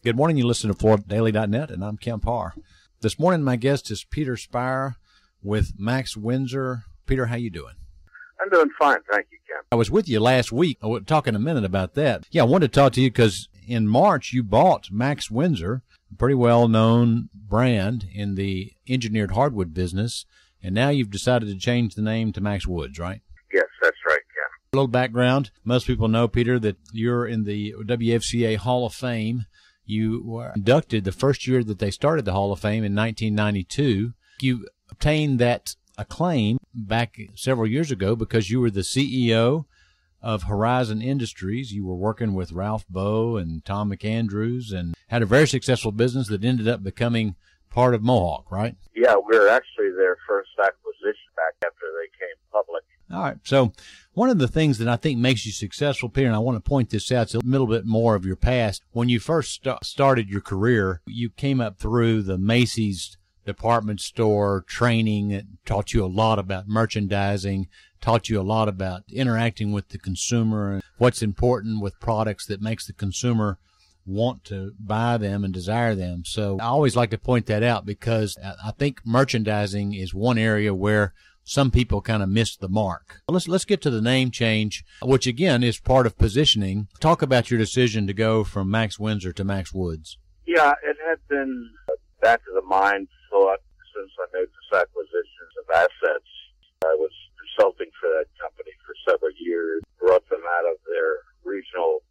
Good morning. You listen to FloorDaily.net, and I'm Kemp Harr. This morning, my guest is Peter Spirer with Max Windsor. Peter, how you doing? I'm doing fine. Thank you, Kemp. I was with you last week. We'll talk in a minute about that. Yeah, I wanted to talk to you because in March, you bought Max Windsor, a pretty well-known brand in the engineered hardwood business, and now you've decided to change the name to Max Woods, right? Yes, that's right, Kemp. A little background. Most people know, Peter, that you're in the WFCA Hall of Fame. You were inducted the first year that they started the Hall of Fame in 1992. You obtained that acclaim back several years ago because you were the CEO of Horizon Industries. You were working with Ralph Bowe and Tom McAndrews and had a very successful business that ended up becoming part of Mohawk, right? Yeah, we were actually their first acquisition back after they came public. All right. So one of the things that I think makes you successful, Peter, and I want to point this out, it's a little bit more of your past. When you first started your career, you came up through the Macy's department store training. It taught you a lot about merchandising, taught you a lot about interacting with the consumer and what's important with products that makes the consumer want to buy them and desire them. So I always like to point that out because I think merchandising is one area where some people kind of missed the mark. Let's get to the name change, which again is part of positioning. Talk about your decision to go from Max Windsor to Max Woods. Yeah, it had been back of the mind thought since I made this acquisitions of assets. I was consulting for that company for several years, brought them out of their regional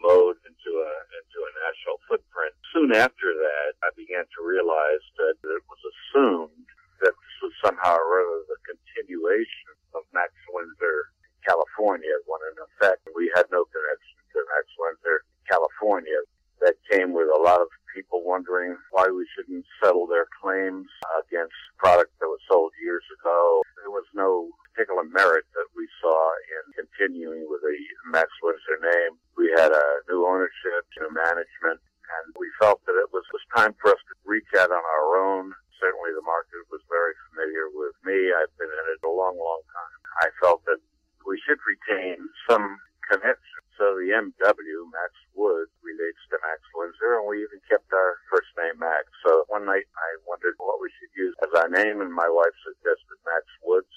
mode into a national footprint. Soon after that, I began to realize that it was assumed that this was somehow or other the continuation of Max Windsor, California, when in effect we had no connection to Max Windsor, California. That came with a lot of people wondering why we shouldn't settle their claims against product that was sold years ago. There was no particular merit that we saw in continuing with the Max Windsor name. We had a new ownership, new management, and we felt that it was time for us to reach out on our own. Certainly the market was very familiar with me. I've been in it a long, long time. I felt that we should retain some connection. So the MW, Max Woods, relates to Max Windsor, and we even kept our first name Max. So one night I wondered what we should use as our name, and my wife suggested Max Woods.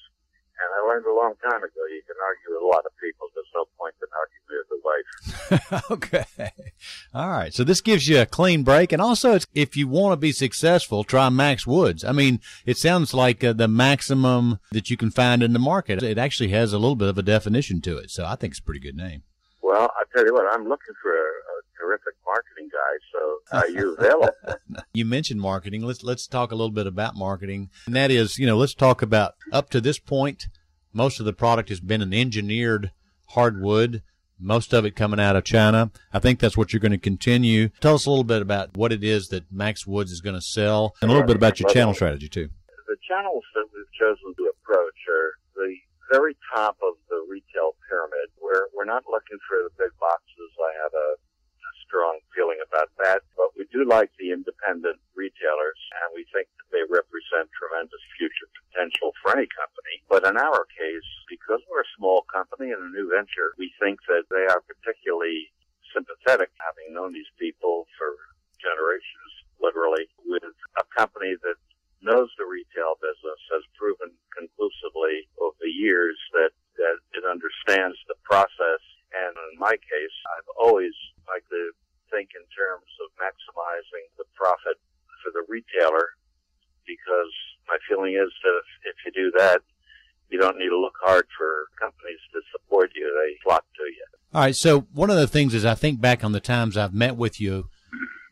And I learned a long time ago, you can argue with a lot of people. There's no point in arguing with the wife. Okay. All right. So this gives you a clean break. And also, if you want to be successful, try Max Woods. I mean, it sounds like the maximum that you can find in the market. It actually has a little bit of a definition to it. So I think it's a pretty good name. Well, I tell you what, I'm looking for a terrific marketing guy. So are you available? You mentioned marketing. Let's talk a little bit about marketing. And that is, let's talk about up to this point, most of the product has been an engineered hardwood, most of it coming out of China. I think that's what you're going to continue. Tell us a little bit about what it is that Max Woods is going to sell and a little bit about your channel strategy, too. The channels that we've chosen to approach are the very top of the retail pyramid, where we're not looking for the big boxes. I have a strong feeling about that, but we do like the independent retailers, and we think that they represent tremendous future potential for any company. But in our case, because we're a small company and a new venture, we think that they are particularly sympathetic, having known these people for generations, literally, with a company that knows the retail business, has proven conclusively over the years that it understands the process. And in my case, I've always liked to think in terms of maximizing the profit for the retailer, because my feeling is that if you do that, you don't need to look hard for companies to support you. They flock to you. All right. So one of the things is I think back on the times I've met with you,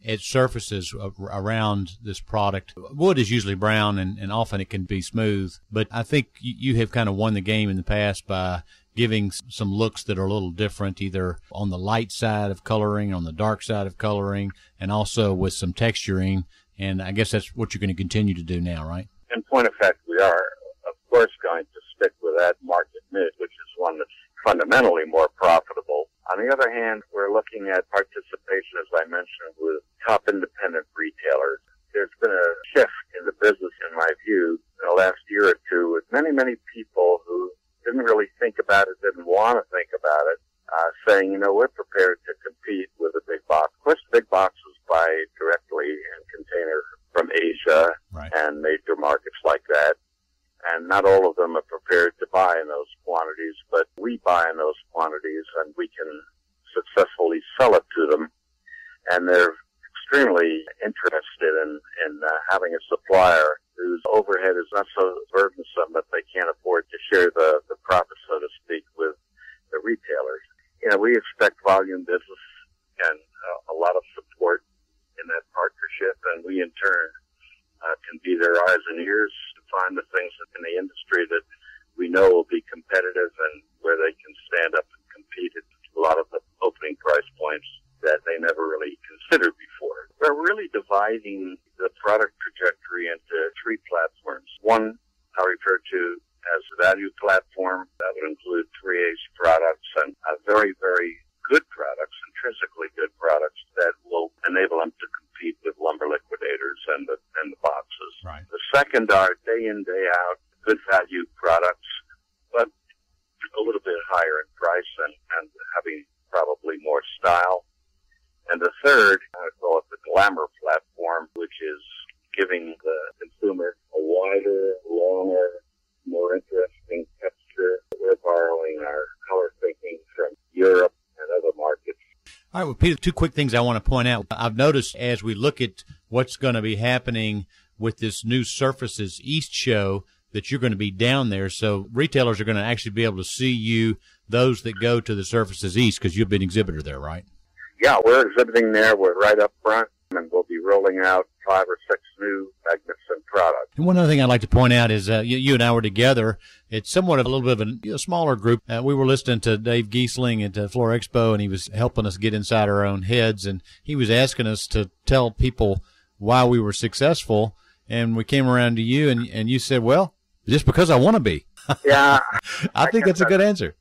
it surfaces around this product. Wood is usually brown, and often it can be smooth. But I think you have kind of won the game in the past by giving some looks that are a little different, either on the light side of coloring, on the dark side of coloring, and also with some texturing. And I guess that's what you're going to continue to do now, right? In point of fact, we are, of course, going to stick with that market niche, which is one that's fundamentally more profitable. On the other hand, we're looking at participation, as I mentioned, with top independent retailers. There's been a shift in the business, in my view, in the last year or two, with many, many people who didn't really think about it, didn't want to think about it, saying, we're prepared to compete with a big box. Of course, big boxes, by Asia Right. and major markets like that. And not all of them are prepared to buy in those quantities, but we buy in those quantities and we can successfully sell it to them. And they're extremely interested in having a supplier whose overhead is not so burdensome that they can't afford to share the profit, so to speak, with the retailers. You know, we expect volume business and a lot of support in that partnership, and we in turn can be their eyes and ears to find the things in the industry that we know will be competitive and where they can stand up and compete at a lot of the opening price points that they never really considered before. We're really dividing the product trajectory into three platforms. One I refer to as the value platform. That would include 3A's products and very, very good products, intrinsically good products that will enable them to compete with lumber liquidators and the boxes. Right. The second are day in, day out, good value products, but a little bit higher in price and having probably more style. And the third, I call it the glamour platform, which is giving the consumer a wider, longer, more interesting texture. We're borrowing our color thinking from Europe and other markets. All right, well, Peter, two quick things I want to point out. I've noticed as we look at what's going to be happening with this new Surfaces East show that you're going to be down there, so retailers are going to actually be able to see you, those that go to the Surfaces East, because you've been exhibitor there, right? Yeah, we're exhibiting there. We're right up front, and we'll be rolling out 5 or 6 new magnificent products. And one other thing I'd like to point out is you and I were together. It's somewhat of a little bit of a smaller group. We were listening to Dave Giesling at Floor Expo, and he was helping us get inside our own heads, and he was asking us to tell people why we were successful, and we came around to you, and you said, well, just because I want to be. Yeah. I think that's a good answer.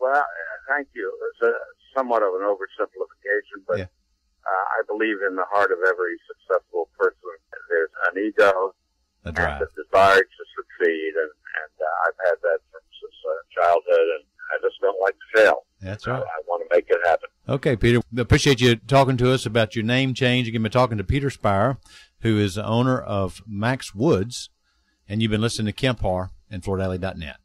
Well, thank you. It's somewhat of an oversimplification, but yeah. I believe in the heart of every successful person there's an ego and a desire to succeed, and I've had that since childhood, and I just don't like to fail. That's right. I want to make it happen. Okay, Peter, appreciate you talking to us about your name change. Again, we're talking to Peter Spirer, who is the owner of Max Woods, and you've been listening to Kemp Harr and FloorDaily.net.